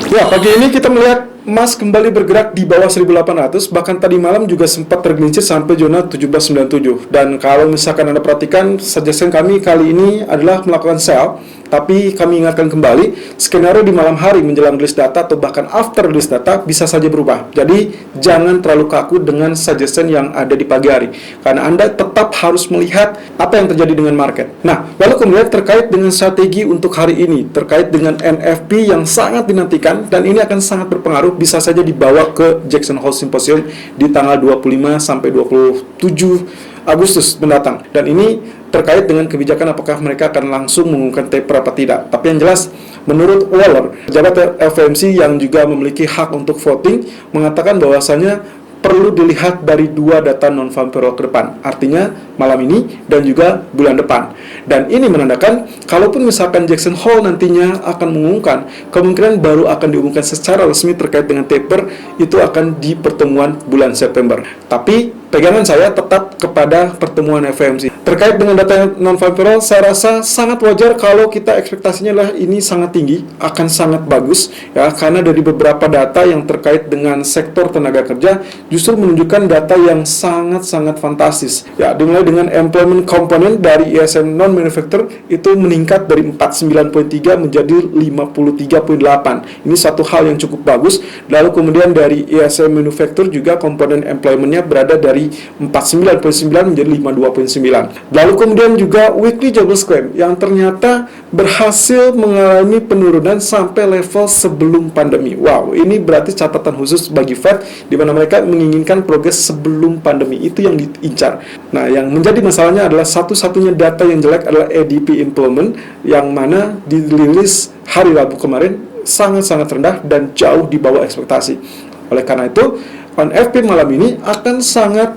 Ya, pagi ini kita melihat emas kembali bergerak di bawah 1800, bahkan tadi malam juga sempat tergelincir sampai zona 1797. Dan kalau misalkan Anda perhatikan, suggestion kami kali ini adalah melakukan sell, tapi kami ingatkan kembali, skenario di malam hari menjelang rilis data atau bahkan after rilis data bisa saja berubah. Jadi, jangan terlalu kaku dengan suggestion yang ada di pagi hari, karena Anda tetap harus melihat apa yang terjadi dengan market. Nah, lalu kemudian terkait dengan strategi untuk hari ini, terkait dengan NFP yang sangat dinantikan, dan ini akan sangat berpengaruh, bisa saja dibawa ke Jackson Hole Symposium di tanggal 25 sampai 27 Agustus mendatang. Dan ini terkait dengan kebijakan apakah mereka akan langsung mengumumkan taper apa tidak. Tapi yang jelas, menurut Waller, pejabat FOMC yang juga memiliki hak untuk voting, mengatakan bahwasanya perlu dilihat dari dua data non-farm payroll ke depan, artinya malam ini dan juga bulan depan. Dan ini menandakan kalaupun misalkan Jackson Hole nantinya akan mengumumkan, kemungkinan baru akan diumumkan secara resmi terkait dengan taper itu akan di pertemuan bulan September. Tapi pegangan saya tetap kepada pertemuan FOMC. Terkait dengan data non-farm payroll, saya rasa sangat wajar kalau kita ekspektasinya adalah ini sangat tinggi, akan sangat bagus, ya, karena dari beberapa data yang terkait dengan sektor tenaga kerja justru menunjukkan data yang sangat-sangat fantastis. Ya, dimulai dengan employment component dari ISM non-manufacturer itu meningkat dari 49,3 menjadi 53,8. Ini satu hal yang cukup bagus. Lalu kemudian dari ISM manufacturer juga komponen employment-nya berada dari 49,9 menjadi 52,9. Lalu kemudian juga weekly jobless claim yang ternyata berhasil mengalami penurunan sampai level sebelum pandemi. Wow, ini berarti catatan khusus bagi Fed di mana mereka menginginkan progres sebelum pandemi, itu yang diincar. Nah, yang menjadi masalahnya adalah satu-satunya data yang jelek adalah ADP employment yang mana dirilis hari Rabu kemarin sangat-sangat rendah dan jauh di bawah ekspektasi. Oleh karena itu, NFP malam ini akan sangat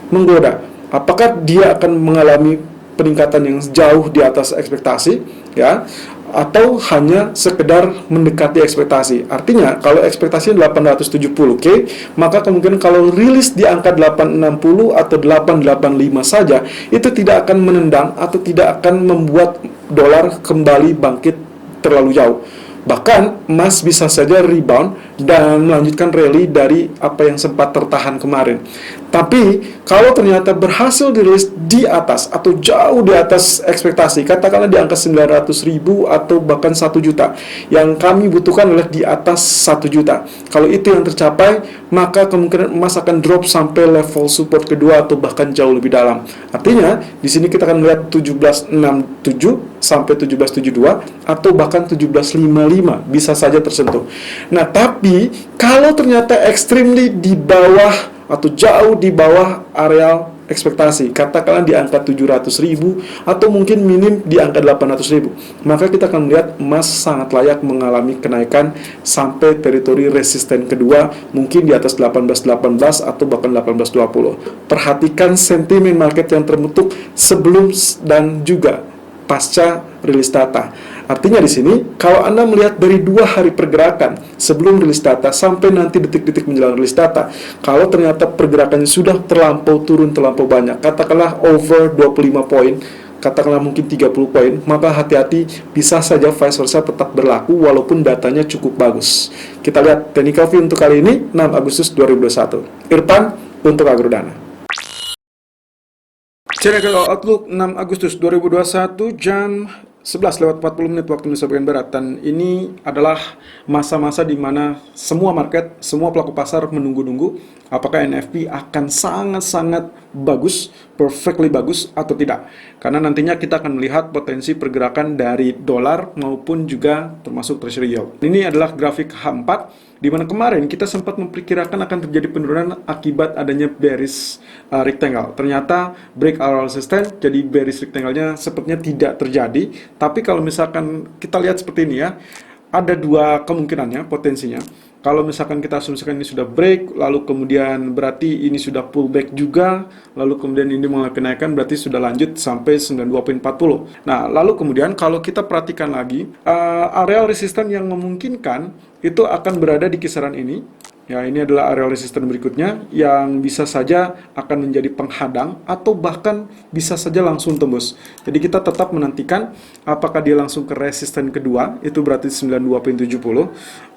menggoda. Apakah dia akan mengalami peningkatan yang jauh di atas ekspektasi, ya, atau hanya sekedar mendekati ekspektasi? Artinya, kalau ekspektasinya 870K, maka kemungkinan kalau rilis di angka 860 atau 885 saja, itu tidak akan menendang atau tidak akan membuat dolar kembali bangkit terlalu jauh. Bahkan emas bisa saja rebound dan melanjutkan rally dari apa yang sempat tertahan kemarin. Tapi kalau ternyata berhasil dirilis di atas atau jauh di atas ekspektasi, katakanlah di angka 900.000 atau bahkan 1 juta, yang kami butuhkan adalah di atas 1 juta. Kalau itu yang tercapai, maka kemungkinan emas akan drop sampai level support kedua atau bahkan jauh lebih dalam. Artinya di sini kita akan melihat 1767 sampai 1772 atau bahkan 1755 bisa saja tersentuh. Nah, tapi kalau ternyata extremely di bawah atau jauh di bawah areal ekspektasi, katakanlah di angka 700.000 atau mungkin minim di angka 800.000, maka kita akan melihat emas sangat layak mengalami kenaikan sampai teritori resisten kedua, mungkin di atas 1818 atau bahkan 1820. Perhatikan sentimen market yang terbentuk sebelum dan juga pasca rilis data. Artinya di sini, kalau Anda melihat dari 2 hari pergerakan sebelum rilis data sampai nanti detik-detik menjelang rilis data, kalau ternyata pergerakannya sudah terlampau turun, terlampau banyak, katakanlah over 25 poin, katakanlah mungkin 30 poin, maka hati-hati, bisa saja vice versa tetap berlaku walaupun datanya cukup bagus. Kita lihat technical view untuk kali ini, 6 Agustus 2021. Irfan untuk Agrodana. Technical Outlook 6 Agustus 2021 jam 11:40 waktu Indonesia bagian Barat, dan ini adalah masa-masa di mana semua market, semua pelaku pasar menunggu-nunggu apakah NFP akan sangat-sangat bagus, perfectly bagus atau tidak. Karena nantinya kita akan melihat potensi pergerakan dari dolar maupun juga termasuk treasury yield. Ini adalah grafik H4 di mana kemarin kita sempat memperkirakan akan terjadi penurunan akibat adanya bearish rectangle. Ternyata break our resistance, jadi bearish rectangle-nya sepertinya tidak terjadi. Tapi kalau misalkan kita lihat seperti ini ya, ada 2 kemungkinannya potensinya. Kalau misalkan kita asumsikan ini sudah break, lalu kemudian berarti ini sudah pullback juga, lalu kemudian ini mengalami kenaikan, berarti sudah lanjut sampai 92.40. Nah, lalu kemudian kalau kita perhatikan lagi, area resisten yang memungkinkan itu akan berada di kisaran ini, Ya, ini adalah area resisten berikutnya yang bisa saja akan menjadi penghadang atau bahkan bisa saja langsung tembus. Jadi kita tetap menantikan apakah dia langsung ke resisten kedua, itu berarti 92.70,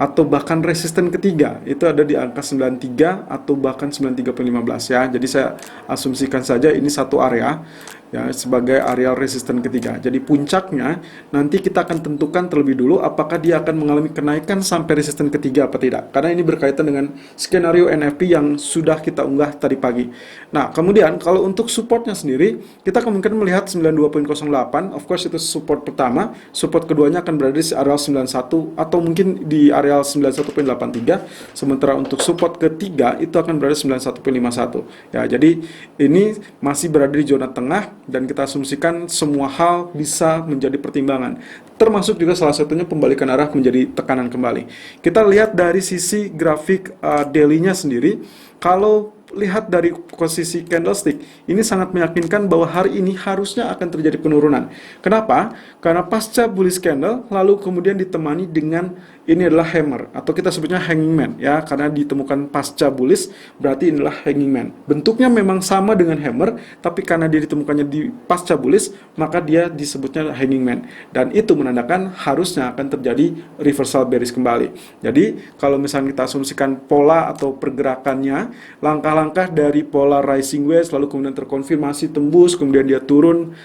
atau bahkan resisten ketiga, itu ada di angka 93 atau bahkan 93.15 ya. Jadi saya asumsikan saja ini satu area ya sebagai area resisten ketiga. Jadi puncaknya nanti kita akan tentukan terlebih dulu apakah dia akan mengalami kenaikan sampai resisten ketiga apa tidak. Karena ini berkaitan dengan skenario NFP yang sudah kita unggah tadi pagi. Nah, kemudian kalau untuk supportnya sendiri, kita kemungkinan melihat 92.08, of course itu support pertama, support keduanya akan berada di area 91 atau mungkin di area 91.83, sementara untuk support ketiga itu akan berada di 91.51. Ya, jadi ini masih berada di zona tengah dan kita asumsikan semua hal bisa menjadi pertimbangan, termasuk juga salah satunya pembalikan arah menjadi tekanan kembali. Kita lihat dari sisi grafik daily-nya sendiri, kalau lihat dari posisi candlestick, ini sangat meyakinkan bahwa hari ini harusnya akan terjadi penurunan. Kenapa? Karena pasca bullish candle, lalu kemudian ditemani dengan ini adalah hammer, atau kita sebutnya hanging man, ya, karena ditemukan pasca bullish, berarti inilah hanging man. Bentuknya memang sama dengan hammer, tapi karena dia ditemukannya di pasca bullish, maka dia disebutnya hanging man. Dan itu menandakan harusnya akan terjadi reversal bearish kembali. Jadi, kalau misalnya kita asumsikan pola atau pergerakannya, langkah-langkah dari pola rising wedge lalu kemudian terkonfirmasi tembus, kemudian dia turun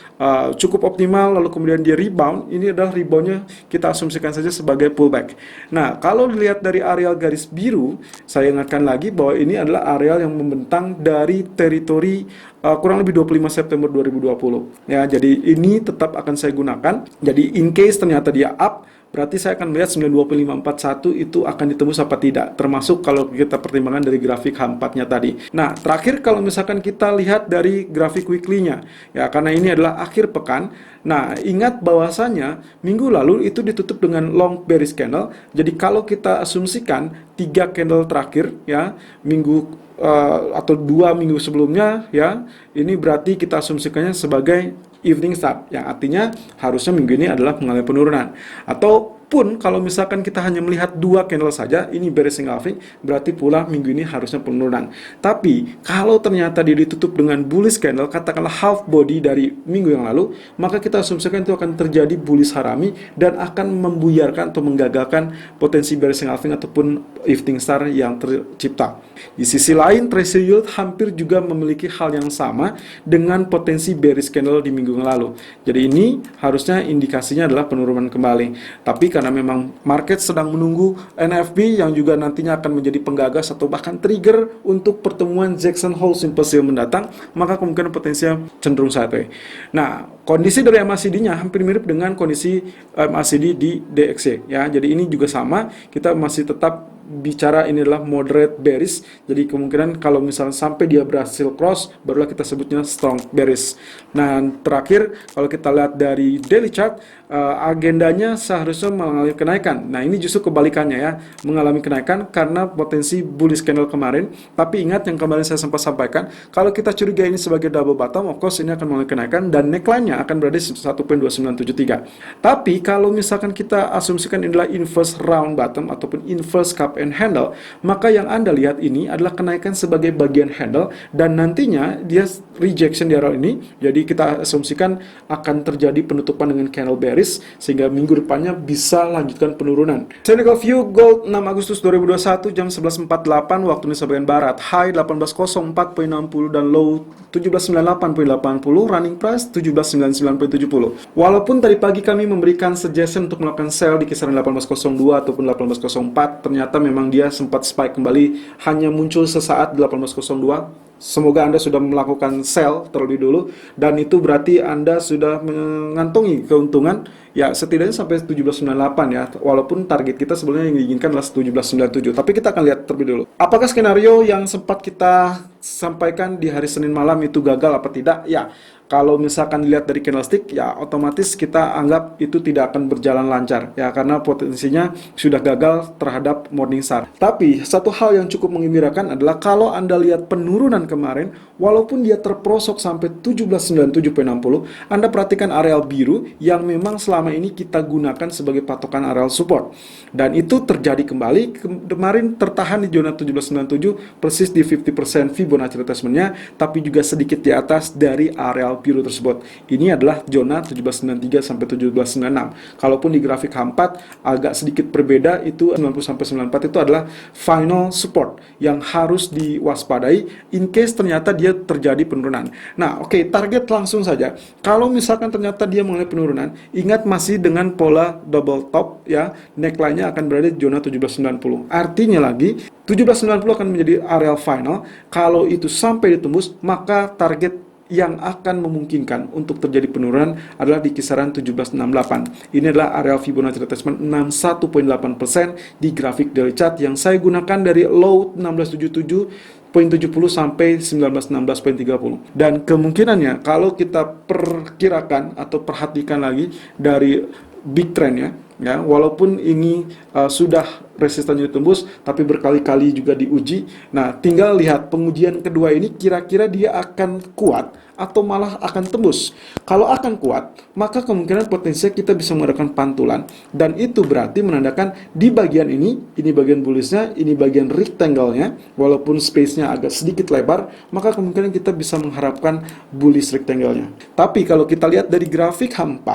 cukup optimal, lalu kemudian dia rebound. Ini adalah reboundnya kita asumsikan saja sebagai pullback. Nah, kalau dilihat dari areal garis biru, saya ingatkan lagi bahwa ini adalah areal yang membentang dari teritori kurang lebih 25 September 2020. Ya, jadi ini tetap akan saya gunakan. Jadi in case ternyata dia up, berarti saya akan melihat 92541 itu akan ditembus apa tidak, termasuk kalau kita pertimbangan dari grafik H4-nya tadi. Nah, terakhir kalau misalkan kita lihat dari grafik weekly-nya, ya karena ini adalah akhir pekan. Nah, ingat bahwasanya minggu lalu itu ditutup dengan long bearish candle. Jadi kalau kita asumsikan 3 candle terakhir ya, minggu atau 2 minggu sebelumnya ya, ini berarti kita asumsikannya sebagai evening start, yang artinya harusnya minggu ini adalah mengalami penurunan. Ataupun kalau misalkan kita hanya melihat 2 candle saja, ini bearish engulfing, berarti pula minggu ini harusnya penurunan. Tapi kalau ternyata dia ditutup dengan bullish candle, katakanlah half body dari minggu yang lalu, maka kita asumsikan itu akan terjadi bullish harami dan akan membuyarkan atau menggagalkan potensi bearish engulfing ataupun evening star yang tercipta. Di sisi lain, treasury yield hampir juga memiliki hal yang sama dengan potensi bearish candle di minggu yang lalu. Jadi ini harusnya indikasinya adalah penurunan kembali. Tapi karena memang market sedang menunggu NFP yang juga nantinya akan menjadi penggagas atau bahkan trigger untuk pertemuan Jackson Hole Symposium mendatang, maka kemungkinan potensinya cenderung sideways. Nah, kondisi dari MACD-nya hampir mirip dengan kondisi MACD di DXY ya. Jadi ini juga sama, kita masih tetap bicara ini adalah moderate bearish. Jadi kemungkinan kalau misalnya sampai dia berhasil cross, barulah kita sebutnya strong bearish. Nah, terakhir kalau kita lihat dari daily chart, agendanya seharusnya mengalami kenaikan. Nah, ini justru kebalikannya ya, mengalami kenaikan karena potensi bullish candle kemarin. Tapi ingat yang kemarin saya sempat sampaikan, kalau kita curiga ini sebagai double bottom, of course ini akan mengalami kenaikan dan neckline-nya akan berada di 1.2973. Tapi kalau misalkan kita asumsikan inilah inverse round bottom ataupun inverse cup and handle, maka yang Anda lihat ini adalah kenaikan sebagai bagian handle dan nantinya dia rejection di area ini. Jadi kita asumsikan akan terjadi penutupan dengan candle bearish sehingga minggu depannya bisa lanjutkan penurunan. Technical view gold 6 Agustus 2021 jam 11.48 waktu Indonesia bagian barat, high 1804.60 dan low 1798.80, running price 1799.70. Walaupun tadi pagi kami memberikan suggestion untuk melakukan sell di kisaran 1802 ataupun 1804, ternyata memang dia sempat spike kembali, hanya muncul sesaat di 1802. Semoga Anda sudah melakukan sell terlebih dulu, dan itu berarti Anda sudah mengantongi keuntungan ya setidaknya sampai 1798 ya, walaupun target kita sebenarnya yang diinginkan adalah 1797. Tapi kita akan lihat terlebih dulu apakah skenario yang sempat kita sampaikan di hari Senin malam itu gagal apa tidak? Ya, kalau misalkan dilihat dari candlestick, ya otomatis kita anggap itu tidak akan berjalan lancar, ya karena potensinya sudah gagal terhadap Morningstar. Tapi satu hal yang cukup menggembirakan adalah kalau Anda lihat penurunan kemarin, walaupun dia terprosok sampai 1797,60, Anda perhatikan areal biru yang memang selama ini kita gunakan sebagai patokan areal support. Dan itu terjadi kembali, kemarin tertahan di zona 1797, persis di 50% Fibonacci retracement-nya, tapi juga sedikit di atas dari areal biru tersebut. Ini adalah zona 1793 sampai 1796. Kalaupun di grafik H4 agak sedikit berbeda, itu 90 sampai 94 itu adalah final support yang harus diwaspadai in case ternyata dia terjadi penurunan. Nah, oke, target langsung saja. Kalau misalkan ternyata dia mengalami penurunan, ingat masih dengan pola double top, ya, neckline-nya akan berada di zona 1790. Artinya lagi 1790 akan menjadi areal final. Kalau itu sampai ditembus, maka target yang akan memungkinkan untuk terjadi penurunan adalah di kisaran 1768. Ini adalah area Fibonacci retracement 61,8% di grafik daily chart yang saya gunakan dari low 1677.70 sampai 1916.30. Dan kemungkinannya kalau kita perkirakan atau perhatikan lagi dari big trend, ya, walaupun ini sudah resistannya ditembus, tapi berkali-kali juga diuji. Nah, tinggal lihat pengujian kedua ini kira-kira dia akan kuat atau malah akan tembus. Kalau akan kuat, maka kemungkinan potensinya kita bisa mengadakan pantulan, dan itu berarti menandakan di bagian ini bagian bullishnya, ini bagian rectangle-nya, walaupun space-nya agak sedikit lebar, maka kemungkinan kita bisa mengharapkan bullish rectangle-nya. Tapi kalau kita lihat dari grafik H4,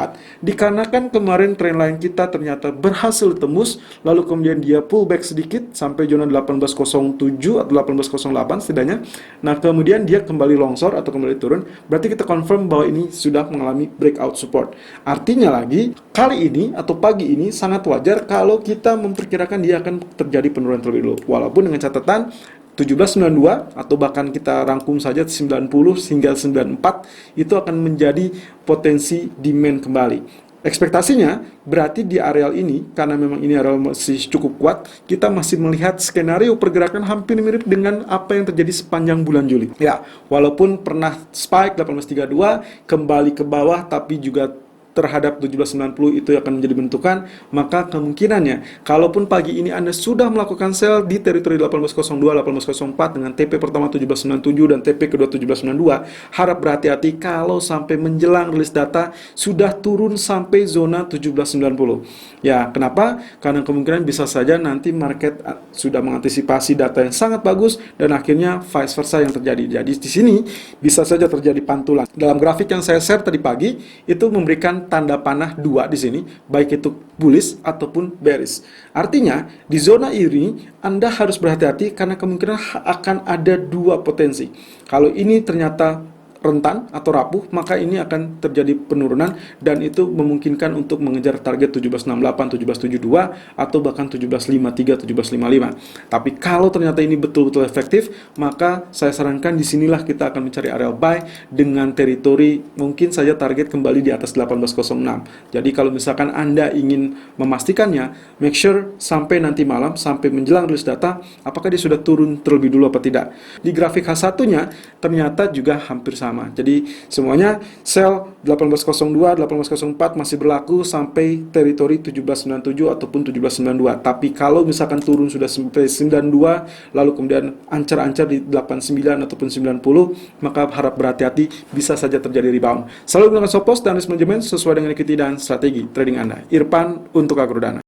dikarenakan kemarin trendline kita ternyata berhasil tembus, lalu kemudian dia pullback sedikit sampai zona 1807 atau 1808 setidaknya. Nah, kemudian dia kembali longsor atau kembali turun, berarti kita confirm bahwa ini sudah mengalami breakout support. Artinya lagi, kali ini atau pagi ini sangat wajar kalau kita memperkirakan dia akan terjadi penurunan terlebih dulu. Walaupun dengan catatan 1792 atau bahkan kita rangkum saja 90 hingga 94 itu akan menjadi potensi demand kembali. Ekspektasinya berarti di areal ini, karena memang ini areal masih cukup kuat, kita masih melihat skenario pergerakan hampir mirip dengan apa yang terjadi sepanjang bulan Juli. Ya, walaupun pernah spike 1832, kembali ke bawah, tapi juga terhadap 1790 itu akan menjadi bentukan, maka kemungkinannya kalaupun pagi ini Anda sudah melakukan sell di teritori 1802, 1804 dengan TP pertama 1797 dan TP kedua 1792, harap berhati-hati kalau sampai menjelang rilis data sudah turun sampai zona 1790. Ya, kenapa? Karena kemungkinan bisa saja nanti market sudah mengantisipasi data yang sangat bagus dan akhirnya vice versa yang terjadi. Jadi di sini bisa saja terjadi pantulan. Dalam grafik yang saya share tadi pagi itu memberikan tanda panah 2 di sini, baik itu bullish ataupun bearish. Artinya, di zona ini Anda harus berhati-hati karena kemungkinan akan ada 2 potensi. Kalau ini ternyata rentan atau rapuh, maka ini akan terjadi penurunan dan itu memungkinkan untuk mengejar target 1768, 1772 atau bahkan 1753, 1755. Tapi kalau ternyata ini betul-betul efektif, maka saya sarankan disinilah kita akan mencari area buy dengan teritori mungkin saja target kembali di atas 1806. Jadi kalau misalkan Anda ingin memastikannya, make sure sampai nanti malam, sampai menjelang rilis data, apakah dia sudah turun terlebih dulu apa tidak. Di grafik H1-nya ternyata juga hampir sama. Jadi semuanya sell 1802, 1804 masih berlaku sampai teritori 1797 ataupun 1792. Tapi kalau misalkan turun sudah sampai 92, lalu kemudian ancar-ancar di 89 ataupun 90, maka harap berhati-hati, bisa saja terjadi rebound. Selalu gunakan stop loss dan risk management sesuai dengan equity dan strategi trading Anda. Irfan untuk Agrodana.